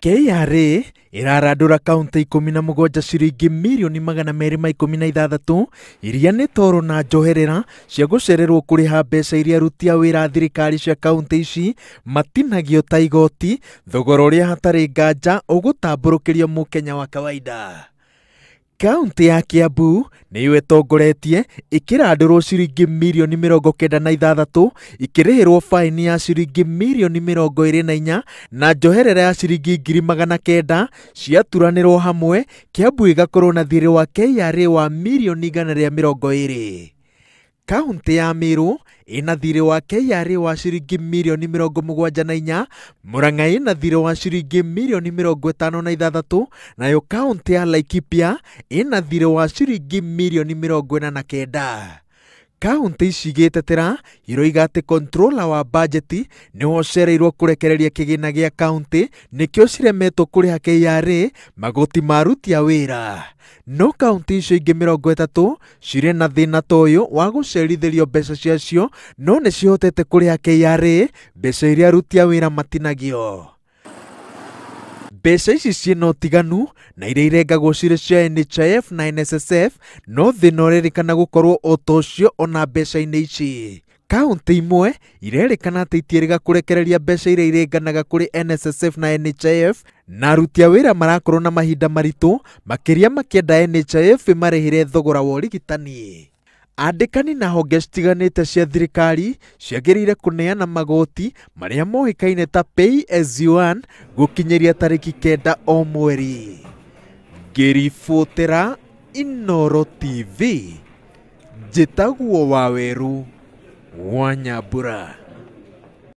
KRA irarandura kaunti 17 ciringi mirioni 216 iria nĩ toro na njoherera cia gũcererwo kũrĩha mbeca iria aruti a wĩra a thirikari cia kaunti ici matinagio ta igoti, thogora ũrĩa hatarĩ nganja ũgũtambũrũkĩrio mũkenya wa kawaida. Kaunti ya Kiambu nĩyo ĩtongoretie ĩkĩrandũrwo ciringi mirioni 96 ikĩrĩhĩrwo faini ya ciringi mirioni 24 na njoherera ya ciringi 900,000 ciaturanĩrwo hamwe, Kiambu ĩgakorwo na thirĩ wa KRA wa mirioni 120. Kaunti ya Meru ina thirĩ wa KRA wa ciringi mirioni 74, Murang'a ina thirĩ wa ciringi mirioni 56, nayo kaunti ya Laikipia ina thirĩ wa ciringi mirioni 49. Kaunti ici igĩtetera iroiga atĩ controller wa bajeti nĩho ũcereirwo kũrekereria kĩgĩna gĩa kaunti nĩkĩo ciremetwo kũrĩha KRA magoti ma aruti a wĩra. No kaunti icio ingĩ 30 cirĩ na thĩna ta ũyũ wa gũcerithĩrio mbeca ciacio, no nĩ cihotete kũrĩha KRA mbeca iria aruti a wĩra matinagio. Mbeca ici ciĩna ũtiganu na iria irengagwo cirĩ cia NHIF na NSSF, no thĩna ũrerĩkana gũkorwo o ta ũcio ona mbeca-inĩ ici. Kaunti imwe irerĩkana atĩ itiĩrĩga kũrekereria mbeca iria irenganaga kũrĩ NSSF na NHIF, na aruti a wĩra marakorwo na mahinda maritũ makĩria makĩenda NHIF ĩmarĩhĩre thogora wa ũrigitani. Andĩkani na honge citiganĩte cia thirikari ciagĩrĩire kũneana magoti marĩa moĩkaine ta Pay as you earn gũkinyĩria tarĩki 9 o mweri. Ngĩribotera Inooro TV, njĩtagwo Waweru wa Nyambura.